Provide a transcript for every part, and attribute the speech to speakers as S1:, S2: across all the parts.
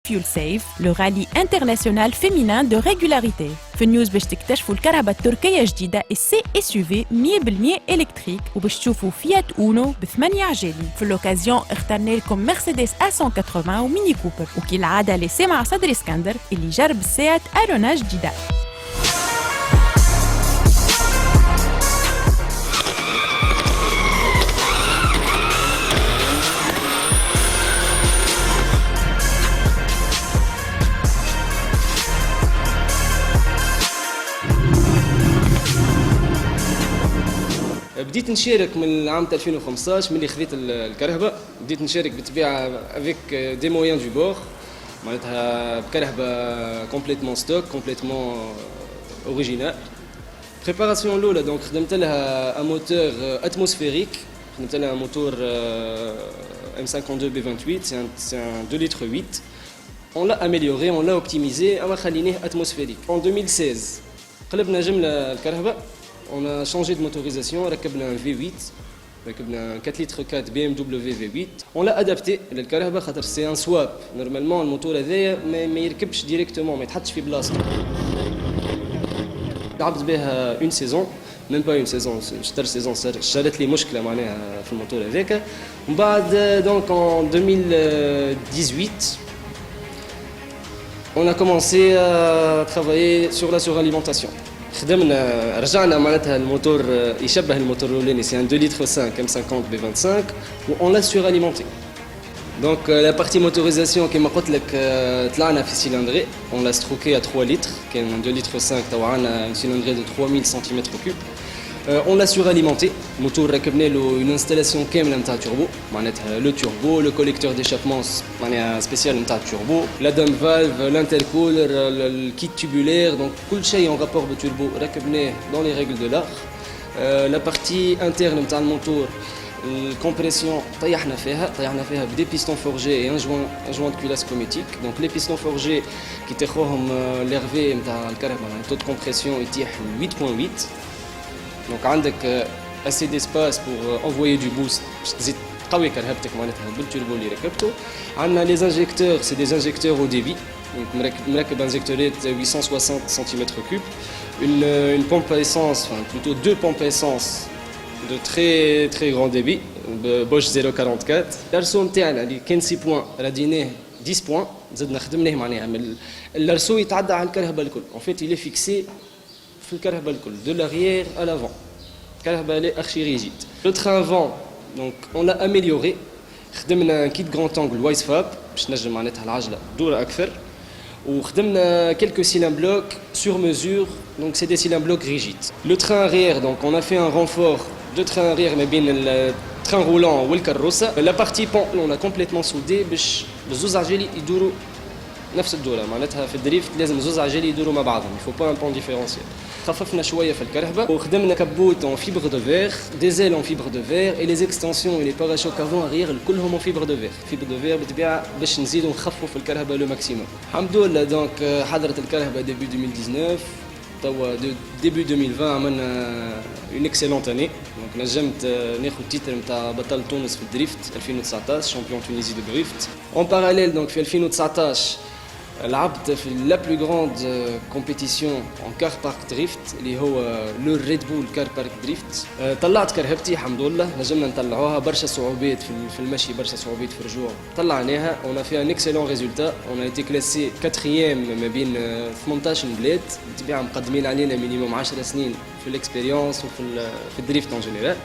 S1: Fuel Safe, le rallye international féminin de régularité. في النيوز باش تكتشفوا الكرهبة التركية جديدة السي اس يو في 100% الكتريك وباش تشوفوا فيات اونو ب8 عجالي. في الاوكازيون اخترنا لكم مرسيدس A180 وميني كوبر وكالعادة لسه مع صدري اسكندر اللي جرب السيات ارونا جديدة.
S2: بديت نشارك من عام 2015 ملي خذيت الكرهبه. بديت نشارك بالطبيعه افيك دي مويان دو بور معناتها بكرهبه كومبليتمون ستوك كومبليتمون اوريجينال. بريباراسيون الاولى دونك خدمت لها ان موتور اتموسفيريك، خدمت لها un moteur M52 B28, c'est un 2 litres 8. On l'a amélioré, on l'a optimisé, اما خليناه اتموسفيريك. En 2016 قلبنا جمله الكرهبه. On a changé de motorisation, on a un V8, un 4 litres 4 BMW V8. On l'a adapté, c'est un swap. Normalement, le moteur est mais il ne pas directement, mais il ne place pas. J'ai une saison, même pas une saison, j'ai une saison, j'ai des problèmes في الموتور هذاك. Donc en 2018, on a commencé à travailler sur la suralimentation. خدمنا رجعنا معناتها الموتور يشبه الموتور الاولاني سي ان 2 لتر 5 M50 B25 و on l'a suralimenté. Donc la partie motorisation كما قلت لك طلعنا في سيلندري on l'a stroqué à 3 litres كان 2 لتر 5 تو عندنا une cylindrée de 3000 cm3. On l'a suralimenté. Le moteur ركبنا له une installation كامله نتاع turbo معناتها le turbo, le collecteur d'échappement معناها spécial نتاع turbo, la dome valve, l'intercooler, le kit tubulaire, donc كل شيء en rapport avec turbo ركبناه dans les règles de l'art. La partie interne نتاع الموتور الكompression طيحنا فيها بدي بيستون فورجي et un joint de culasse cométique. Donc les pistons forgés qui تاخوهم l'hervé نتاع الكهرباء يعني taux de compression يتيح 8.8. Donc عندك assez d'espace pour envoyer du boost. تزيد قوي كرهبتك معناتها بالتوربو اللي ركبته. عندنا les injecteurs, c'est des injecteurs au débit. Donc مركب injectorette 860 cm3. Une pompe à essence, enfin plutôt deux pompes à essence de très très grand débit, Bosch 044. الارسو نتاعنا اللي كان 6 بوان رديناه 10 بوان زدنا خدمناه معناها الارسو يتعدى على الكرهبه الكل. En fait il est fixé في الكرهبه الكل de l'arrière à l'avant. الكرهبه est archi rigide. Le train avant donc on l'a amélioré. خدمنا un kit grand angle Wisefab باش نجم معناتها العجله تدور اكثر. وخدمنا quelques cylindres blocs sur mesure, donc c'est des cylindres blocs rigides. Le train arrière, donc on a fait un renfort de train arrière mais bien le train roulant ou le carrosse. La partie pont on a complètement soudé باش الزوز عجالي يدوروا نفس الدوره معناتها في الدريفت لازم زوز عجالي يدوروا مع بعضهم. Il faut pas un pont différentiel. خففنا شويه في الكرهبه وخدمنا كبوت en fibre de verre, des ailes en fibre de verre et les extensions et les parachocs avant arrière كلهم en fibre de verre. Fibre de verre بالطبيعه باش نزيدوا نخففوا في الكرهبه لو ماكسيموم. الحمد لله دونك حضرت الكرهبه ديبي 2019 توا ديبي 2020 عملنا une excellente année. Donc نجمت ناخذ تيتر نتاع بطل تونس في الدريفت 2019 شامبيون تونيزي دو دريفت. En parallèle donc في 2019 لعبت في لا بلو غراند كومبيتيسيون اون كار بارك دريفت اللي هو لو ريد بول كار بارك دريفت. طلعت كرهبتي الحمد لله نجمنا نطلعوها. برشا صعوبات في المشي برشا صعوبات في الرجوع طلعناها. اون في ان اكسيلون ريزولتا. اون ايتي كلاسي 4 ما بين 18 بلاد بالطبيعه مقدمين علينا مينيموم 10 سنين في الاكسبيريونس في الدريفت اون جينيرال.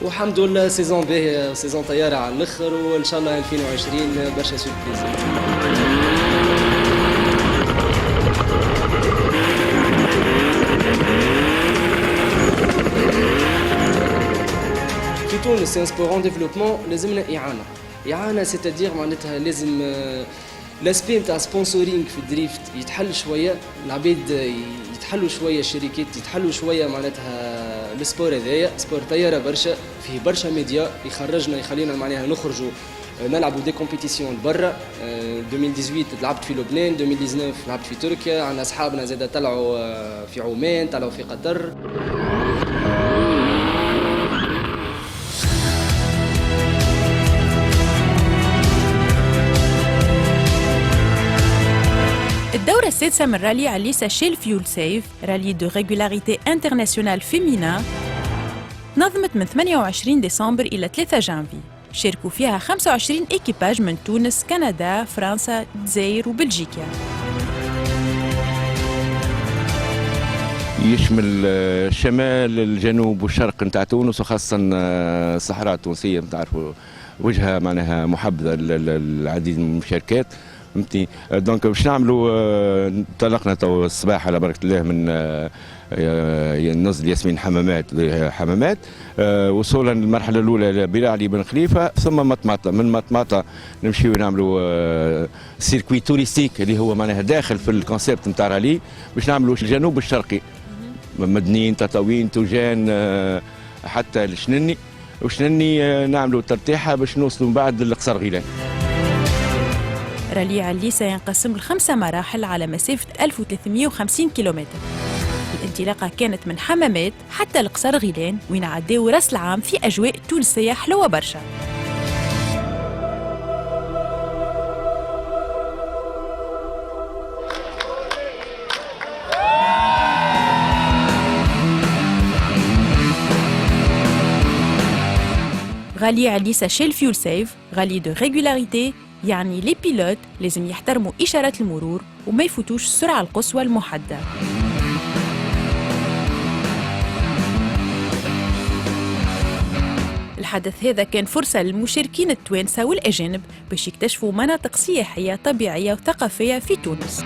S2: والحمد لله سيزون باهيه سيزون طياره على الاخر وان شاء الله 2020 برشا سوربريز. تونس سي ان سبور ان ديفلوبمون لازمنا اعانه سيتادير معناتها لازم لاسبي نتاع سبونسورينغ في الدريفت يتحل شويه. العباد يتحلوا شويه الشركات يتحلوا شويه معناتها السبور هذايا سبور طياره برشا فيه برشا ميديا يخرجنا يخلينا معناها نخرجوا نلعبوا دي كومبيتيسيون برا. 2018 لعبت في لبنان، 2019 لعبت في تركيا. عندنا اصحابنا زاده طلعوا في عمان طلعوا في قطر.
S1: الدورة السادسة من رالي عليسا شيل فيول سيف رالي دو ريغولاريتي انترناسيونال فيمينا نظمت من 28 ديسمبر إلى 3 جانفي. شاركوا فيها 25 إيكيباج من تونس، كندا، فرنسا، الجزائر وبلجيكا.
S3: يشمل الشمال، الجنوب والشرق نتاع تونس، وخاصة الصحراء التونسية تعرفوا وجهها معناها محبذة للعديد من المشاركات. فهمتني؟ دونك باش نعملوا انطلقنا تو الصباح على بركة الله من نزل ياسمين حمامات وصولا للمرحلة الأولى بلا علي بن خليفة، ثم مطماطة. من مطماطة نمشيو نعملوا سيركوي توريستيك اللي هو معناها داخل في الكونسيبت نتاع رالي، باش نعملوا الجنوب الشرقي مدنين، تطاوين، توجان، حتى الشنني. وشنني نعملوا ترتيحة باش نوصلوا من بعد للقصر غيلان.
S1: رالي عليسا ينقسم ل5 مراحل على مسافة 1350 كيلومتر. الانطلاقة كانت من حمامات حتى القصر غيلان، وين عداو راس العام في أجواء تونسية حلوة برشا. غالي عليسا شيل فيول سيف غالي دو ريغولاريتي، يعني لي بيلوت لازم يحترموا إشارات المرور وما يفوتوش السرعة القصوى المحددة. الحدث هذا كان فرصة للمشاركين التوانسة والأجانب باش يكتشفوا مناطق سياحية طبيعية وثقافية في تونس.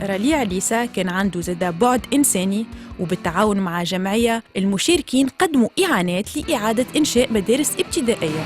S1: رالي عليسا كان عنده زادا بعد إنساني، وبالتعاون مع جمعية المشاركين قدموا إعانات لإعادة إنشاء مدارس ابتدائية.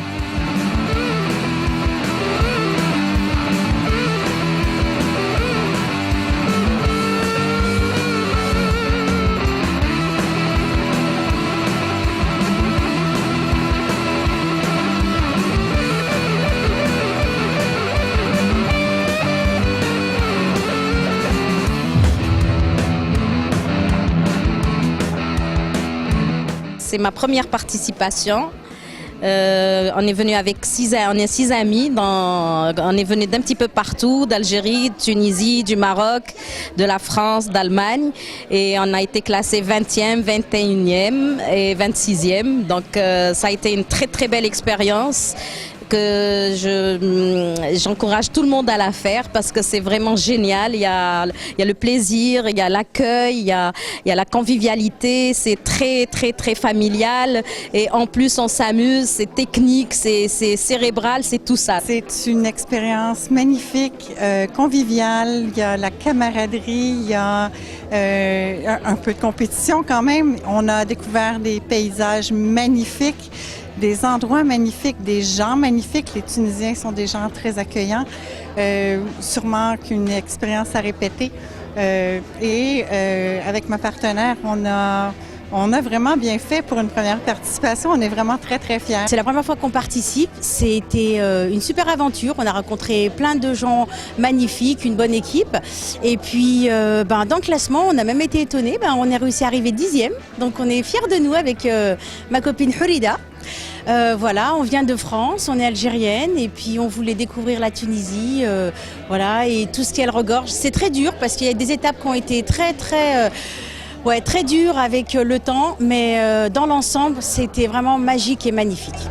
S4: C'est ma première participation. On est venu avec on est 6 amis. On est venu d'un petit peu partout, d'Algérie, de Tunisie, du Maroc, de la France, d'Allemagne. Et on a été classé 20e, 21e et 26e. Donc ça a été une très très belle expérience que j'encourage tout le monde à la faire parce que c'est vraiment génial. Il y a le plaisir, il y a l'accueil, il y a la convivialité, c'est très très très familial et en plus on s'amuse, c'est technique, c'est cérébral, c'est tout ça.
S5: C'est une expérience magnifique, conviviale, il y a la camaraderie, il y a un peu de compétition quand même. On a découvert des paysages magnifiques, des endroits magnifiques, des gens magnifiques. Les Tunisiens sont des gens très accueillants, sûrement qu'une expérience à répéter. Avec ma partenaire, on a vraiment bien fait pour une première participation. On est vraiment très très fiers.
S6: C'est la première fois qu'on participe. C'était une super aventure. On a rencontré plein de gens magnifiques, une bonne équipe. Et puis dans le classement, on a même été étonnés. On est réussi à arriver 10e. Donc on est fiers de nous avec ma copine Hourida. Voilà, on vient de France, on est algérienne et puis on voulait découvrir la Tunisie, voilà, et tout ce qu'elle regorge. C'est très dur parce qu'il y a des étapes qui ont été très dures avec le temps, mais dans l'ensemble, c'était vraiment magique et magnifique.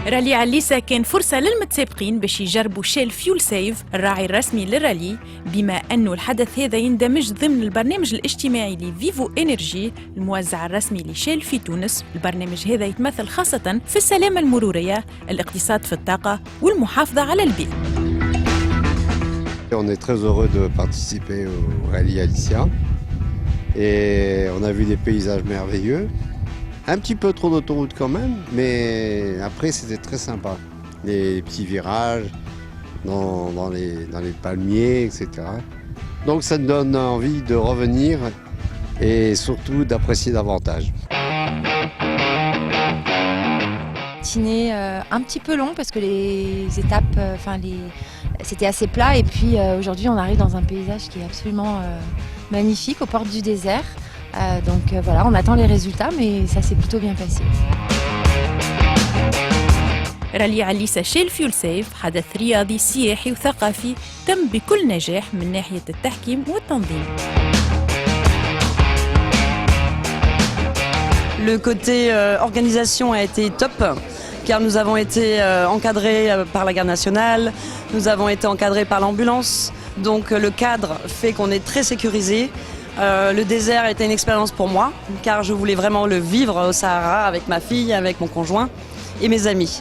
S1: رالي عليسا كان فرصة للمتسابقين باش يجربوا شيل فيول سيف الراعي الرسمي للرالي، بما أنه الحدث هذا يندمج ضمن البرنامج الاجتماعي لفيفو إنرجي الموزع الرسمي لشيل في تونس. البرنامج هذا يتمثل خاصة في السلامة المرورية، الاقتصاد في الطاقة والمحافظة على البيئة.
S7: On est très heureux de participer au rallye Alicia et on a vu des paysages merveilleux. Un petit peu trop d'autoroute quand même, mais après c'était très sympa. Les petits virages dans les palmiers, etc. Donc ça me donne envie de revenir et surtout d'apprécier davantage.
S8: Un petit peu long parce que les étapes, C'était assez plat et puis aujourd'hui on arrive dans un paysage qui est absolument magnifique aux portes du désert. Donc voilà, on attend les résultats mais ça s'est plutôt bien passé.
S1: رالي عليسة شيل فيول سيف حدث رياضي سياحي وثقافي تم بكل نجاح من ناحية التحكيم والتنظيم.
S9: Le côté organisation a été top car nous avons été encadrés par la garde nationale, nous avons été encadrés par l'ambulance, donc le cadre fait qu'on est très sécurisé. Le désert était une expérience pour moi car je voulais vraiment le vivre au Sahara avec ma fille, avec mon conjoint et mes amis.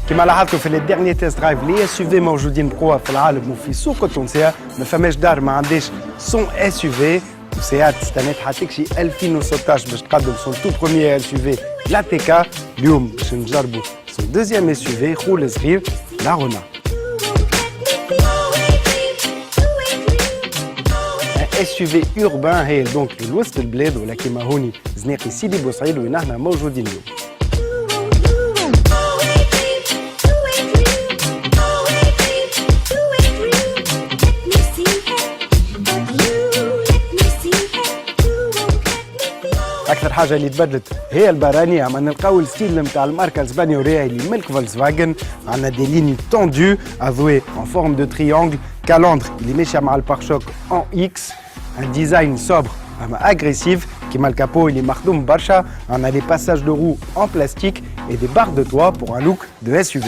S10: كما لاحظتوا في الديرني تيست درايف لي اس يو في موجودين بقوه في العالم وفي السوق التونسيه ما فماش دار ما عندهاش سون اس يو في وسيات استنات حتكشي 2016 باش تقدم سون تو بروميير اس يو في لاتيكا اليوم باش نجربوا سون دوزيام اس يو في خوه الصغير لارونا اس يو في اوربان هي دونك لوسط البلاد ولا كيما هوني زناقي سيدي بوسعيد وين احنا موجودين اليوم. أكثر حاجة اللي تبدلت هي البرانية، عم نلقاو الستيل نتاع الماركة الإسبانية اللي ملك فولكسفاجن، عندنا دي ليني توندو أضوي en forme de triangle، كالندر اللي ماشية مع البارشوك en X، un design sobre أما agressif كيما الكابو اللي مخدوم برشا، عندنا des passages de roues en plastique et des barres de toit pour un look de SUV.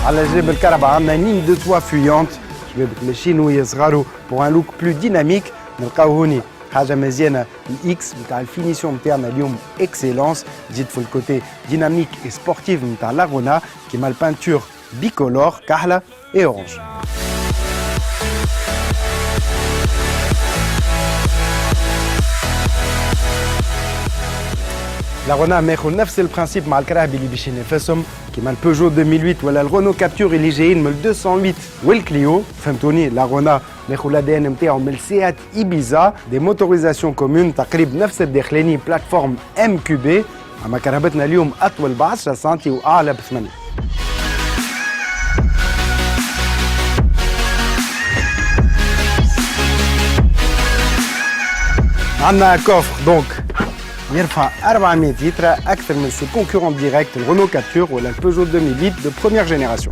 S10: على جبل الكربة عندنا نيم دو توا فويونت شبابك ماشيين ويصغروا بور ان لوك بلو ديناميك. نلقاو هوني حاجة مزيانة الاكس نتاع الفينيسيون نتاعنا اليوم اكسيلونس، تزيد في الكوتي ديناميك اي سبورتيف نتاع لارونا كيما البانتور بيكولور كحلة اي اورانج. لارونا ماخذ نفس البرانسيب مع الكراهبي اللي باش ينافسهم كيما البيجو 2008 ولا الرونو كابتور اللي جايين من 208 والكليو. فهمتوني لارونا ماخذ الادي ان نتاعو من السيات ايبيزا، دي موتوريزاسيون كومون تقريب نفس الداخلاني، بلاتفورم ام كيو بي. اما كرهبتنا اليوم اطول ب 10 سنتي واعلى ب 8. عندنا كوفر دونك يرفع 400 لتر أكثر من سو كونكورون ديريكت الرونو كابتور ولا البيجو 2008 de première génération.